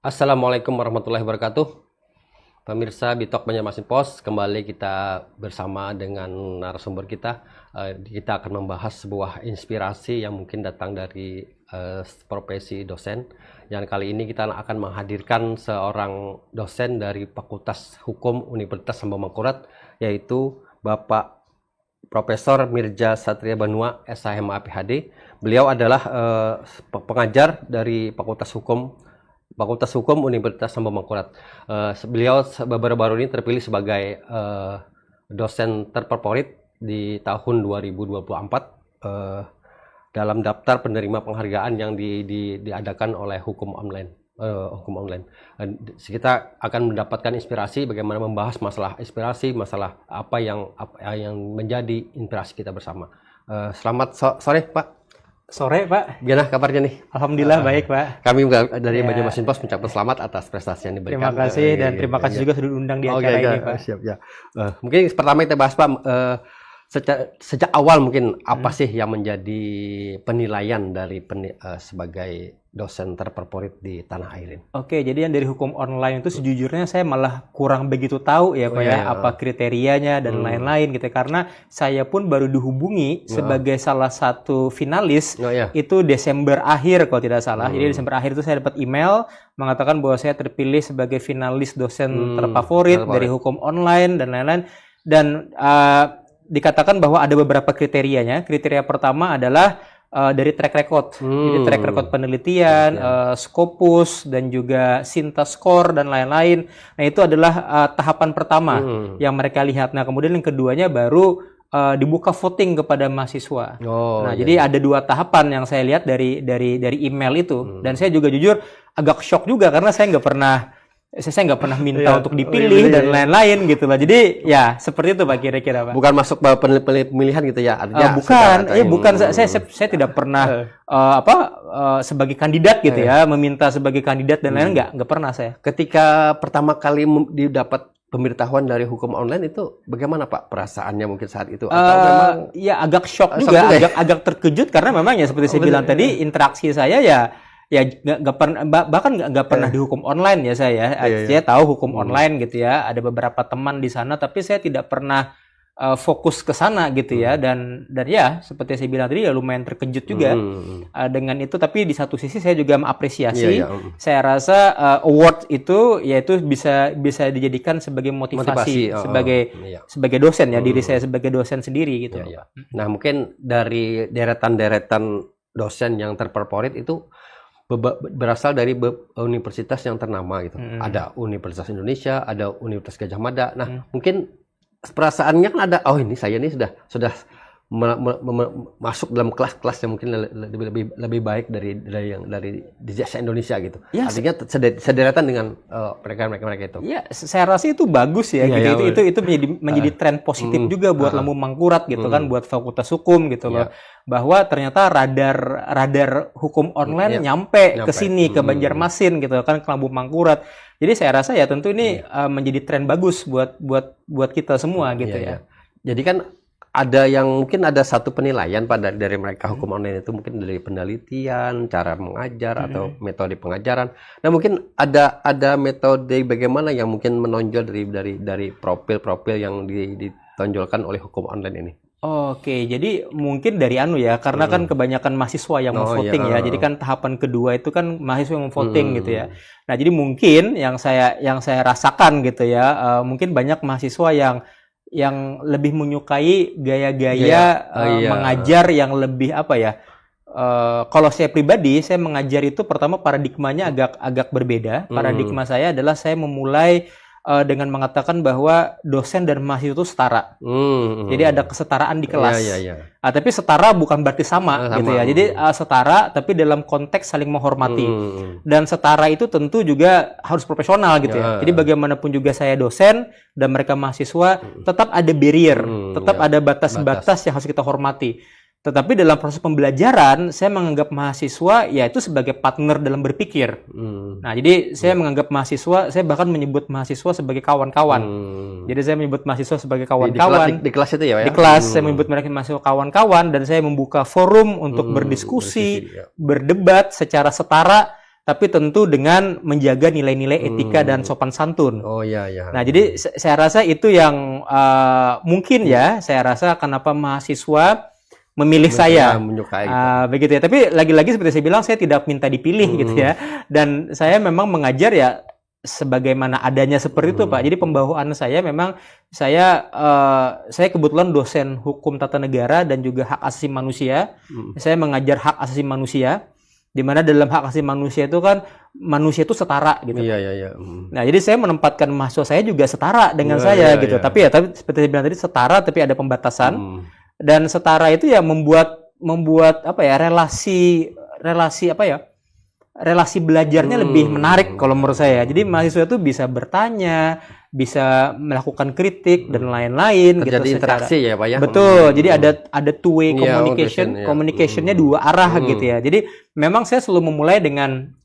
Assalamualaikum warahmatullahi wabarakatuh. Pemirsa Bitok Banjarmasin Pos, kembali kita bersama dengan narasumber kita. Kita akan membahas sebuah inspirasi yang mungkin datang dari profesi dosen. Yang kali ini kita akan menghadirkan seorang dosen dari Fakultas Hukum Universitas Sambamangkurat, yaitu Bapak Profesor Mirja Satria Banua, SHMA PhD. Beliau adalah pengajar dari Fakultas Hukum Universitas Sambamangkurat. Beliau baru-baru ini terpilih sebagai dosen terfavorit di tahun 2024 dalam daftar penerima penghargaan yang diadakan oleh Hukum Online. Kita akan mendapatkan inspirasi bagaimana membahas masalah masalah apa yang menjadi inspirasi kita bersama. Selamat sore, Pak. Sore, Pak. Gimana kabarnya nih? Alhamdulillah baik, Pak. Kami dari Banjarmasin Pos mengucapkan selamat atas prestasi yang diberikan. Terima kasih dan terima kasih juga sudah diundang di acara ini, Pak. Siap, ya. Mungkin pertama kita bahas, Pak, sejak awal mungkin apa sih yang menjadi penilaian dari sebagai dosen terfavorit di tanah air ini? Oke, jadi yang dari hukum online itu sejujurnya saya malah kurang begitu tahu ya, Pak apa kriterianya dan lain-lain gitu. Karena saya pun baru dihubungi sebagai salah satu finalis itu Desember akhir kalau tidak salah. Jadi Desember akhir itu saya dapat email mengatakan bahwa saya terpilih sebagai finalis dosen terfavorit dari hukum online dan lain-lain. Dan dikatakan bahwa ada beberapa kriterianya. Kriteria pertama adalah dari track record, jadi track record penelitian, Scopus dan juga Sintas Score dan lain-lain. Nah itu adalah tahapan pertama yang mereka lihat. Nah kemudian yang keduanya baru dibuka voting kepada mahasiswa. Jadi ada dua tahapan yang saya lihat dari email itu. Dan saya juga jujur agak shock juga karena saya nggak pernah minta untuk dipilih dan lain-lain gitu lah. Jadi ya seperti itu, Pak, kira-kira, Pak. Bukan masuk pemilihan gitu ya? Artinya bukan. Saya tidak pernah sebagai kandidat gitu ya, meminta sebagai kandidat dan lain-lain nggak pernah saya. Ketika pertama kali didapat pemberitahuan dari hukum online itu bagaimana, Pak, perasaannya mungkin saat itu? Atau memang ya agak shock juga, agak terkejut karena memang ya seperti saya bilang tadi, interaksi saya ya nggak pernah, bahkan nggak pernah dihukum online ya saya. Saya tahu hukum online gitu ya, ada beberapa teman di sana, tapi saya tidak pernah fokus ke sana gitu ya. Dan ya seperti saya bilang tadi ya lumayan terkejut juga dengan itu. Tapi di satu sisi saya juga mengapresiasi. Saya rasa award itu yaitu bisa dijadikan sebagai motivasi sebagai dosen ya, diri saya sebagai dosen sendiri gitu. Nah mungkin dari deretan dosen yang terfavorit itu berasal dari universitas yang ternama gitu. Ada Universitas Indonesia, ada Universitas Gadjah Mada. Nah, mungkin perasaannya kan ada, ini saya ini sudah masuk dalam kelas-kelas yang mungkin lebih baik dari di Indonesia gitu. Ya, artinya sederetan dengan mereka itu. Ya, saya rasa itu bagus ya, gitu. Itu menjadi tren positif juga buat Lambung Mangkurat gitu kan, buat Fakultas Hukum gitu loh. Bahwa ternyata radar hukum online nyampe ke sini, ke Banjarmasin gitu kan, ke Lambung Mangkurat. Jadi saya rasa ya tentu ini menjadi tren bagus buat kita semua gitu ya. Jadi kan mungkin ada satu penilaian, Pak, dari mereka hukum online itu mungkin dari penelitian, cara mengajar atau metode pengajaran. Nah mungkin ada metode bagaimana yang mungkin menonjol dari profil-profil yang ditonjolkan oleh hukum online ini. Oke, jadi mungkin dari karena kan kebanyakan mahasiswa yang mau voting ya. Jadi kan tahapan kedua itu kan mahasiswa yang mau voting gitu ya. Nah, jadi mungkin yang saya rasakan gitu ya, mungkin banyak mahasiswa yang lebih menyukai gaya-gaya mengajar yang lebih kalau saya pribadi, saya mengajar itu pertama paradigmanya agak berbeda. Paradigma saya adalah saya memulai dengan mengatakan bahwa dosen dan mahasiswa itu setara. Jadi ada kesetaraan di kelas. Tapi setara bukan berarti sama gitu ya. Jadi setara tapi dalam konteks saling menghormati. Dan setara itu tentu juga harus profesional gitu ya. Jadi bagaimanapun juga saya dosen dan mereka mahasiswa, tetap ada barrier, tetap ada batas-batas yang harus kita hormati. Tetapi dalam proses pembelajaran, saya menganggap mahasiswa yaitu sebagai partner dalam berpikir. Nah, jadi saya menganggap mahasiswa, saya bahkan menyebut mahasiswa sebagai kawan-kawan. Jadi saya menyebut mahasiswa sebagai kawan-kawan. Di kelas itu ya? Di kelas, saya menyebut mereka mahasiswa kawan-kawan, dan saya membuka forum untuk berdiskusi, berdebat secara setara, tapi tentu dengan menjaga nilai-nilai etika dan sopan santun. Oh iya ya. Nah, jadi saya rasa itu yang mungkin ya, saya rasa kenapa mahasiswa memilih saya. Menyukai. Begitu ya. Tapi lagi-lagi seperti saya bilang, saya tidak minta dipilih gitu ya. Dan saya memang mengajar ya sebagaimana adanya seperti itu, Pak. Jadi pembawaan saya memang saya kebetulan dosen hukum tata negara dan juga hak asasi manusia. Saya mengajar hak asasi manusia, di mana dalam hak asasi manusia itu kan manusia itu setara gitu. Iya. Nah, jadi saya menempatkan mahasiswa saya juga setara dengan saya gitu. Tapi seperti saya bilang tadi, setara tapi ada pembatasan. Dan setara itu ya membuat apa ya, relasi belajarnya lebih menarik kalau menurut saya. Jadi mahasiswa itu bisa bertanya, bisa melakukan kritik dan lain-lain gitu. Terjadi interaksi ya, Pak ya. Betul. Jadi ada two way communication, ya. Communicationnya dua arah gitu ya. Jadi memang saya selalu memulai dengan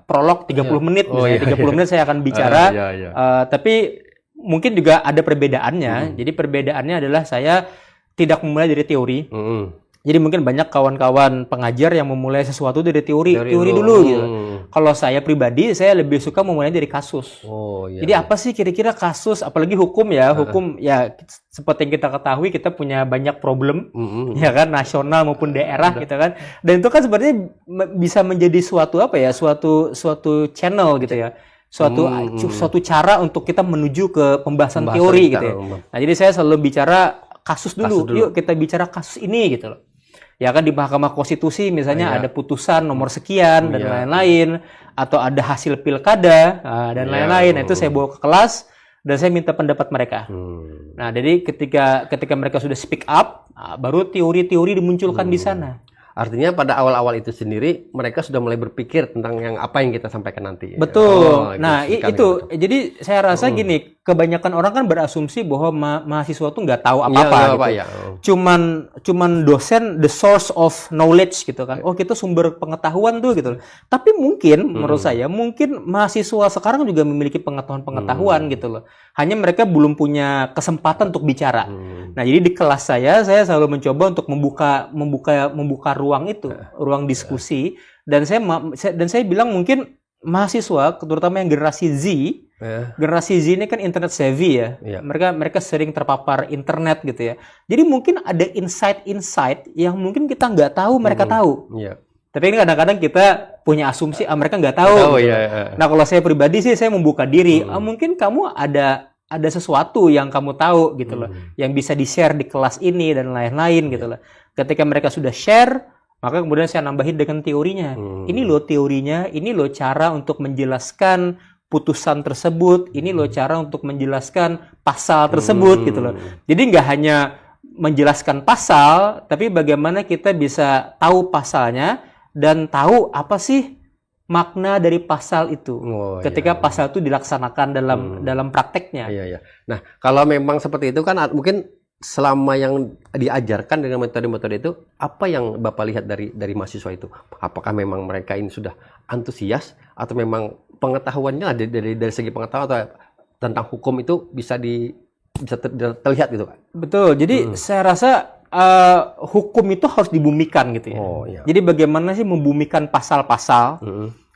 prolog 30 menit, misalnya 30 menit saya akan bicara. Tapi mungkin juga ada perbedaannya. Jadi perbedaannya adalah saya tidak memulai dari teori. Jadi mungkin banyak kawan-kawan pengajar yang memulai sesuatu dari teori dulu gitu. Kalau saya pribadi, saya lebih suka memulai dari kasus. Jadi apa sih kira-kira kasus, apalagi hukum ya. Hukum ya seperti yang kita ketahui, kita punya banyak problem, ya kan, nasional maupun daerah gitu kan. Dan itu kan sebenarnya bisa menjadi suatu apa ya, suatu channel gitu ya. Suatu cara untuk kita menuju ke pembahasan teori gitu ya. Nah, jadi saya selalu bicara kasus dulu. Yuk kita bicara kasus ini gitu loh. Ya kan, di Mahkamah Konstitusi misalnya ada putusan nomor sekian dan lain-lain, atau ada hasil pilkada dan lain-lain. Nah, itu saya bawa ke kelas dan saya minta pendapat mereka. Nah, jadi ketika mereka sudah speak up, baru teori-teori dimunculkan di sana. Artinya pada awal-awal itu sendiri mereka sudah mulai berpikir tentang apa yang kita sampaikan nanti. Betul. Nah, itu. Jadi saya rasa gini, kebanyakan orang kan berasumsi bahwa mahasiswa tuh nggak tahu apa-apa gitu. Cuman dosen the source of knowledge gitu kan. Oh, kita sumber pengetahuan tuh gitu. Tapi mungkin menurut saya mungkin mahasiswa sekarang juga memiliki pengetahuan gitu loh. Hanya mereka belum punya kesempatan untuk bicara. Nah, jadi di kelas saya selalu mencoba untuk membuka ruang itu, ruang diskusi, dan saya bilang mungkin mahasiswa, terutama yang generasi Z, generasi Z ini kan internet savvy ya. Mereka sering terpapar internet gitu ya. Jadi mungkin ada insight yang mungkin kita nggak tahu mereka tahu. Tapi ini kadang-kadang kita punya asumsi mereka nggak tahu. Nah, kalau saya pribadi sih saya membuka diri. Mungkin kamu ada sesuatu yang kamu tahu gitu loh, yang bisa di-share di kelas ini dan lain-lain gitu loh. Ketika mereka sudah share, maka kemudian saya nambahin dengan teorinya. Ini loh teorinya, ini loh cara untuk menjelaskan putusan tersebut, ini loh cara untuk menjelaskan pasal tersebut gitu loh. Jadi nggak hanya menjelaskan pasal, tapi bagaimana kita bisa tahu pasalnya dan tahu apa sih makna dari pasal itu ketika pasal itu dilaksanakan dalam prakteknya. Nah, kalau memang seperti itu kan mungkin selama yang diajarkan dengan metode-metode itu, apa yang Bapak lihat dari mahasiswa itu? Apakah memang mereka ini sudah antusias atau memang pengetahuannya dari segi pengetahuan atau tentang hukum itu bisa terlihat gitu, Pak? Betul. Jadi saya rasa hukum itu harus dibumikan gitu ya. Jadi bagaimana sih membumikan pasal-pasal?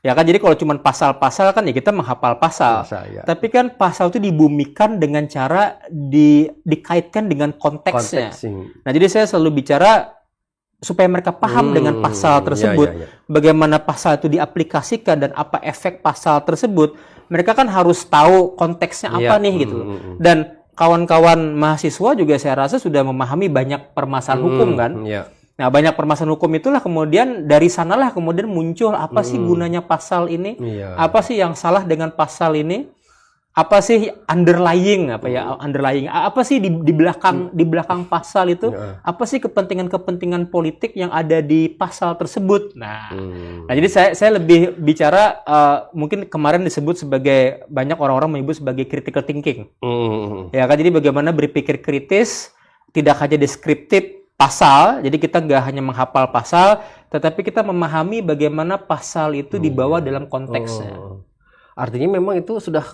Ya kan, jadi kalau cuma pasal-pasal kan ya kita menghafal pasal. Tapi kan pasal itu dibumikan dengan cara dikaitkan dengan konteksnya. Nah, jadi saya selalu bicara supaya mereka paham dengan pasal tersebut, bagaimana pasal itu diaplikasikan dan apa efek pasal tersebut. Mereka kan harus tahu konteksnya apa nih gitu. Dan kawan-kawan mahasiswa juga saya rasa sudah memahami banyak permasalahan hukum kan. Nah, banyak permasalahan hukum itulah kemudian dari sanalah kemudian muncul apa sih gunanya pasal ini? Apa sih yang salah dengan pasal ini? Apa sih underlying apa sih di belakang pasal itu? Apa sih kepentingan politik yang ada di pasal tersebut? Nah, jadi saya lebih bicara mungkin kemarin disebut sebagai, banyak orang-orang menyebut sebagai critical thinking. Ya kan, jadi bagaimana berpikir kritis, tidak hanya deskriptif pasal, jadi kita nggak hanya menghafal pasal, tetapi kita memahami bagaimana pasal itu dibawa dalam konteksnya. Artinya memang itu sudah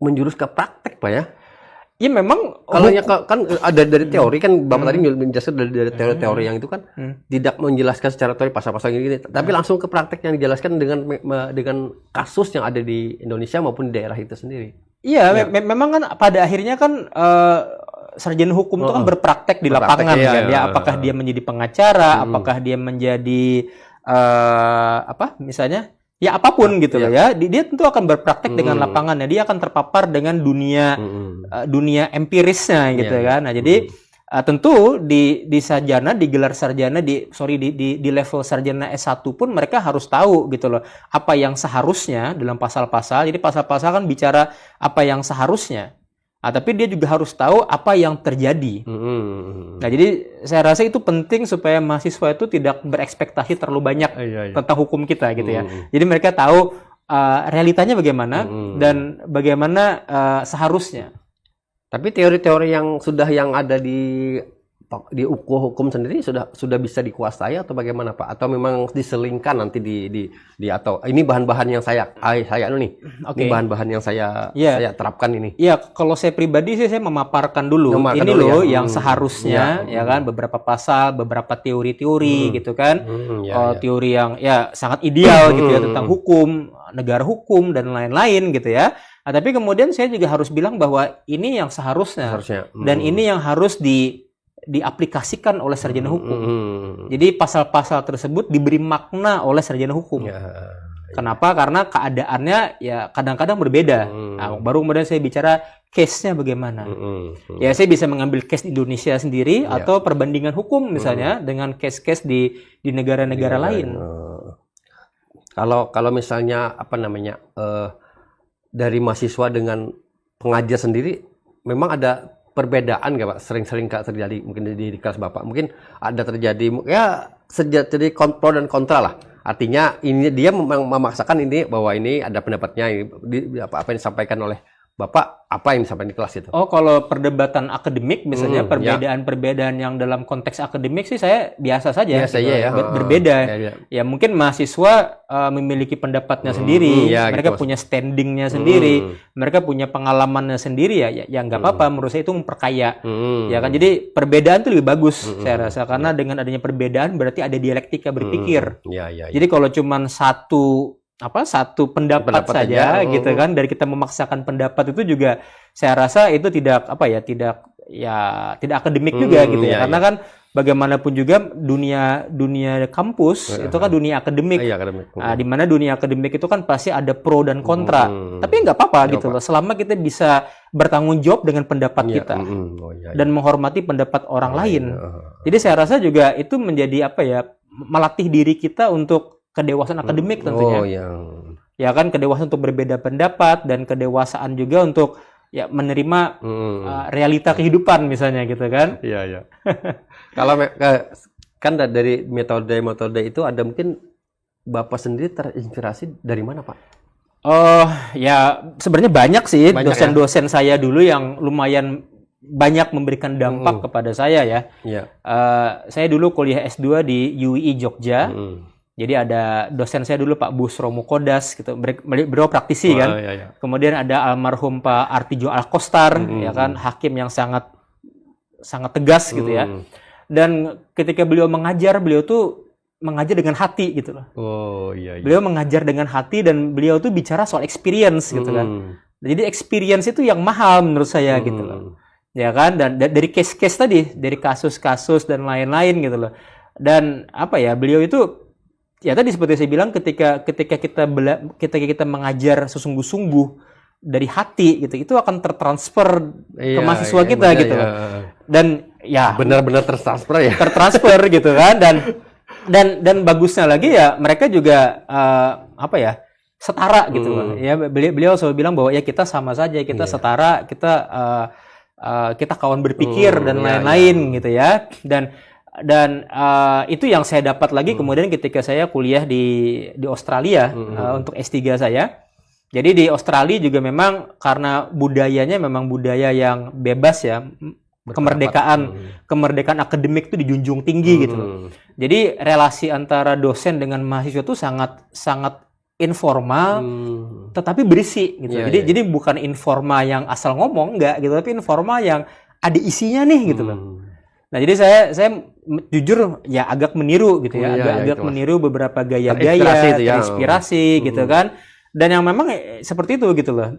menjurus ke praktek, Pak ya? Ya memang Kalau kan ada dari teori kan Bapak tadi menjelaskan dari teori-teori yang itu kan tidak menjelaskan secara teori pasal-pasal gini, tapi langsung ke praktek yang dijelaskan dengan kasus yang ada di Indonesia maupun di daerah itu sendiri. Iya, memang kan pada akhirnya kan sarjana hukum itu kan berpraktek di lapangan iya, kan ya. Apakah dia menjadi pengacara, apakah dia menjadi misalnya ya apapun gitu loh ya. Dia tentu akan berpraktek dengan lapangannya. Dia akan terpapar dengan dunia dunia empirisnya gitu kan. Nah, jadi tentu di sarjana, di gelar sarjana, di level sarjana S1 pun mereka harus tahu gitu loh apa yang seharusnya dalam pasal-pasal. Jadi pasal-pasal kan bicara apa yang seharusnya. Nah, tapi dia juga harus tahu apa yang terjadi. Nah, jadi saya rasa itu penting supaya mahasiswa itu tidak berekspektasi terlalu banyak tentang hukum kita gitu ya. Jadi mereka tahu realitanya bagaimana dan bagaimana seharusnya. Tapi teori-teori yang ada di hukum sendiri sudah bisa dikuasai atau bagaimana Pak? Atau memang diselingkan nanti di atau ini bahan-bahan yang saya nih. Ini bahan-bahan yang saya terapkan ini. Iya, kalau saya pribadi sih saya memaparkan dulu. Ini loh yang seharusnya ya kan beberapa pasal, beberapa teori-teori gitu kan. Teori yang ya sangat ideal gitu ya tentang hukum, negara hukum dan lain-lain gitu ya. Nah, tapi kemudian saya juga harus bilang bahwa ini yang seharusnya. Dan ini yang harus diaplikasikan oleh sarjana hukum. Jadi pasal-pasal tersebut diberi makna oleh sarjana hukum. Kenapa? Karena keadaannya ya kadang-kadang berbeda. Nah, baru kemudian saya bicara case-nya bagaimana. Ya saya bisa mengambil case di Indonesia sendiri atau perbandingan hukum misalnya dengan case-case di negara-negara lain. Kalau misalnya dari mahasiswa dengan pengajar sendiri memang ada perbedaan nggak Pak? Sering-sering terjadi mungkin di kelas Bapak. Mungkin ada terjadi ya jadi pro dan kontra lah. Artinya ini dia memaksakan ini bahwa ini ada pendapatnya apa yang disampaikan oleh Bapak, apa yang disampaikan di kelas itu? Oh, kalau perdebatan akademik misalnya perbedaan-perbedaan yang dalam konteks akademik sih saya biasa saja. Berbeda. Ya mungkin mahasiswa memiliki pendapatnya sendiri, mereka punya standingnya sendiri, mereka punya pengalamannya sendiri ya nggak apa-apa. Menurut saya itu memperkaya. Ya kan, jadi perbedaan itu lebih bagus saya rasa karena dengan adanya perbedaan berarti ada dialektika berpikir. Jadi kalau cuma satu pendapat saja gitu kan, dari kita memaksakan pendapat itu juga saya rasa itu tidak akademik juga gitu ya. Karena kan bagaimanapun juga dunia kampus itu kan dunia akademik. Nah, di mana dunia akademik itu kan pasti ada pro dan kontra. Tapi nggak apa-apa gitu loh, selama kita bisa bertanggung jawab dengan pendapat kita dan menghormati pendapat orang lain. Jadi saya rasa juga itu menjadi melatih diri kita untuk kedewasaan akademik tentunya. Ya kan, kedewasaan untuk berbeda pendapat dan kedewasaan juga untuk ya menerima realita kehidupan misalnya gitu kan. Iya. Kalau kan dari metode itu ada mungkin Bapak sendiri terinspirasi dari mana Pak? Oh ya sebenarnya banyak sih dosen-dosen saya dulu yang lumayan banyak memberikan dampak kepada saya ya. Saya dulu kuliah S2 di UII Jogja. Jadi ada dosen saya dulu Pak Busro Mukodas gitu, beliau praktisi kan. Kemudian ada almarhum Pak Artijo Alkostar, ya kan, hakim yang sangat tegas gitu ya. Dan ketika beliau mengajar, beliau tuh mengajar dengan hati gitu loh. Beliau mengajar dengan hati dan beliau tuh bicara soal experience gitu kan. Jadi experience itu yang mahal menurut saya gitu loh. Ya kan, dan dari case-case tadi, dari kasus-kasus dan lain-lain gitu loh. Dan beliau itu ya tadi seperti saya bilang ketika kita mengajar sesungguh-sungguh dari hati gitu, itu akan tertransfer ke mahasiswa kita gitu. Dan ya benar-benar tertransfer ya. Tertransfer gitu kan, dan bagusnya lagi ya mereka juga setara gitu loh. Ya beliau selalu bilang bahwa ya kita sama saja, kita setara, kita kawan berpikir dan lain-lain gitu ya. Dan itu yang saya dapat lagi kemudian ketika saya kuliah di Australia untuk S3 saya. Jadi di Australia juga memang karena budayanya memang budaya yang bebas ya, kemerdekaan akademik itu dijunjung tinggi gitu loh. Jadi relasi antara dosen dengan mahasiswa itu sangat informal tetapi berisi gitu. Jadi bukan informal yang asal ngomong enggak gitu, tapi informal yang ada isinya nih gitu loh. Nah, jadi saya jujur ya agak meniru gitu ya, agak meniru beberapa gaya-gaya, inspirasi gitu kan. Dan yang memang seperti itu gitu loh.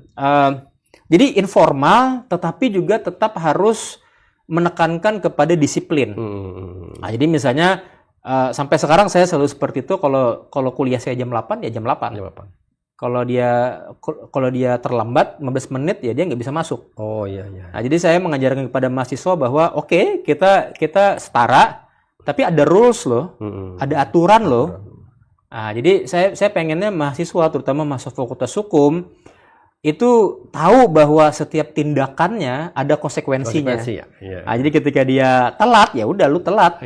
Jadi informal tetapi juga tetap harus menekankan kepada disiplin. Nah, jadi misalnya sampai sekarang saya selalu seperti itu, kalau kuliah saya jam 8 ya jam 8. Kalau dia terlambat 15 menit ya dia nggak bisa masuk. Oh iya. Nah, jadi saya mengajarkan kepada mahasiswa bahwa oke, kita setara, tapi ada rules loh, ada aturan loh. Nah, jadi saya pengennya mahasiswa, terutama mahasiswa Fakultas Hukum, itu tahu bahwa setiap tindakannya ada konsekuensinya. Nah, jadi ketika dia telat, ya udah lu telat.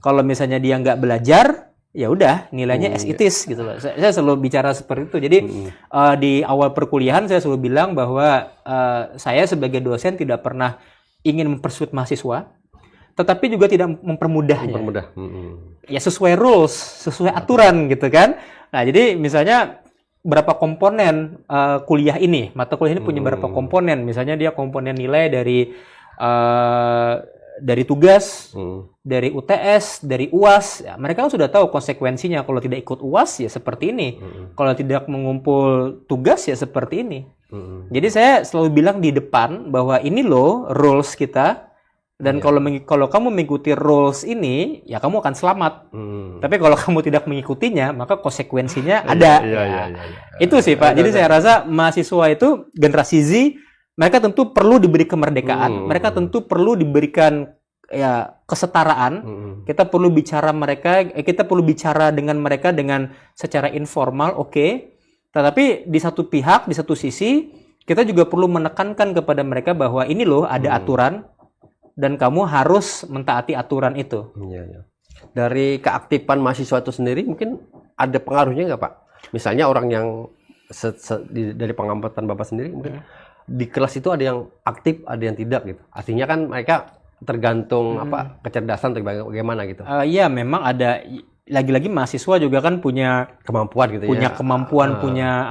Kalau misalnya dia nggak belajar, ya udah nilainya as it is gitu loh. Saya selalu bicara seperti itu. Jadi di awal perkuliahan saya selalu bilang bahwa saya sebagai dosen tidak pernah ingin mempersulit mahasiswa, tetapi juga tidak mempermudahnya. Ya sesuai rules, sesuai aturan gitu kan. Nah, jadi misalnya berapa komponen kuliah ini, mata kuliah ini punya berapa komponen. Misalnya dia komponen nilai dari tugas, dari UTS, dari UAS, ya, mereka kan sudah tahu konsekuensinya. Kalau tidak ikut UAS ya seperti ini, kalau tidak mengumpul tugas ya seperti ini. Jadi saya selalu bilang di depan bahwa ini loh rules kita, dan kalau kamu mengikuti rules ini ya kamu akan selamat. Tapi kalau kamu tidak mengikutinya maka konsekuensinya ada. Itu sih Pak. Jadi saya rasa mahasiswa itu generasi Z, mereka tentu perlu diberi kemerdekaan, mereka tentu perlu diberikan ya kesetaraan. Kita perlu bicara dengan mereka dengan secara informal, oke. Tetapi di satu pihak, di satu sisi, kita juga perlu menekankan kepada mereka bahwa ini loh ada aturan dan kamu harus mentaati aturan itu. Dari keaktifan mahasiswa itu sendiri mungkin ada pengaruhnya nggak Pak? Misalnya orang yang dari pengamatan Bapak sendiri mungkin di kelas itu ada yang aktif, ada yang tidak gitu. Artinya kan mereka tergantung kecerdasan atau bagaimana gitu. Iya, memang ada. Lagi-lagi mahasiswa juga kan punya kemampuan gitu, punya kemampuan, punya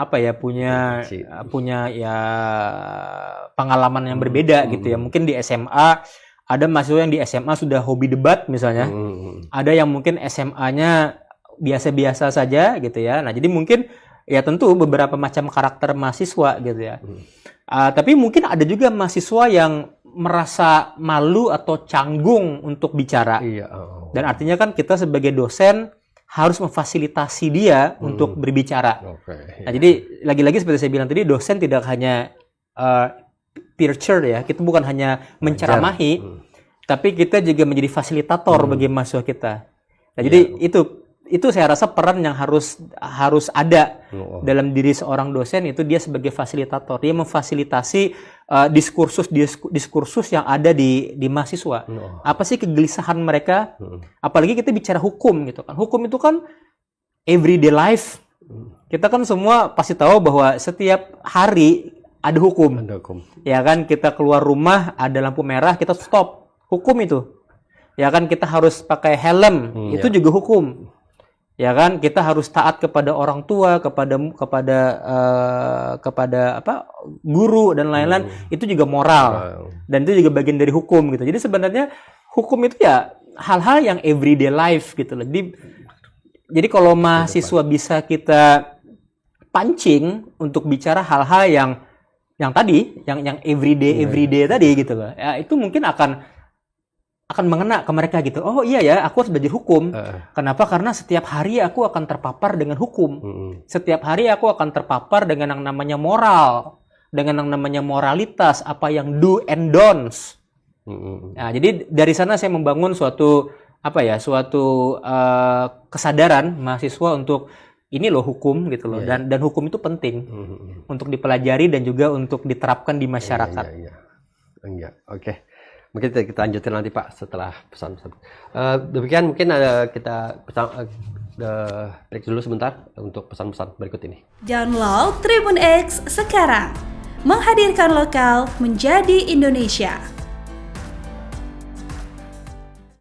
ya pengalaman yang berbeda gitu ya. Mungkin di SMA ada mahasiswa yang di SMA sudah hobi debat misalnya. Ada yang mungkin SMA-nya biasa-biasa saja gitu ya. Nah, jadi mungkin ya tentu beberapa macam karakter mahasiswa gitu ya. Tapi mungkin ada juga mahasiswa yang merasa malu atau canggung untuk bicara. Dan artinya kan kita sebagai dosen harus memfasilitasi dia untuk berbicara. Nah, jadi lagi-lagi seperti saya bilang tadi, dosen tidak hanya teacher ya, kita bukan hanya menceramahi, tapi kita juga menjadi fasilitator bagi mahasiswa kita. Nah, jadi itu saya rasa peran yang harus ada dalam diri seorang dosen, itu dia sebagai fasilitator. Dia memfasilitasi diskursus yang ada di mahasiswa. Apa sih kegelisahan mereka? Apalagi kita bicara hukum gitu kan. Hukum itu kan everyday life. Kita kan semua pasti tahu bahwa setiap hari ada hukum. Ya kan, kita keluar rumah ada lampu merah, kita stop. Hukum itu. Ya kan, kita harus pakai helm, itu juga hukum. Ya kan, kita harus taat kepada orang tua, kepada guru dan lain-lain, itu juga moral. Dan itu juga bagian dari hukum gitu. Jadi sebenarnya hukum itu ya hal-hal yang everyday life gitu loh. Jadi kalau mahasiswa bisa kita pancing untuk bicara hal-hal yang tadi, yang everyday tadi gitu loh. Ya, itu mungkin akan mengena ke mereka gitu. Oh iya ya, aku harus belajar hukum. Kenapa? Karena setiap hari aku akan terpapar dengan hukum. Setiap hari aku akan terpapar dengan yang namanya moral, dengan yang namanya moralitas, apa yang do and don'ts. Nah, jadi dari sana saya membangun suatu kesadaran mahasiswa untuk ini loh hukum gitu loh. Dan hukum itu penting untuk dipelajari dan juga untuk diterapkan di masyarakat. Oke. Mungkin kita lanjutin nanti Pak setelah pesan-pesan. Demikian mungkin kita break dulu sebentar untuk pesan-pesan berikut ini. Download Tribun X sekarang, menghadirkan lokal menjadi Indonesia.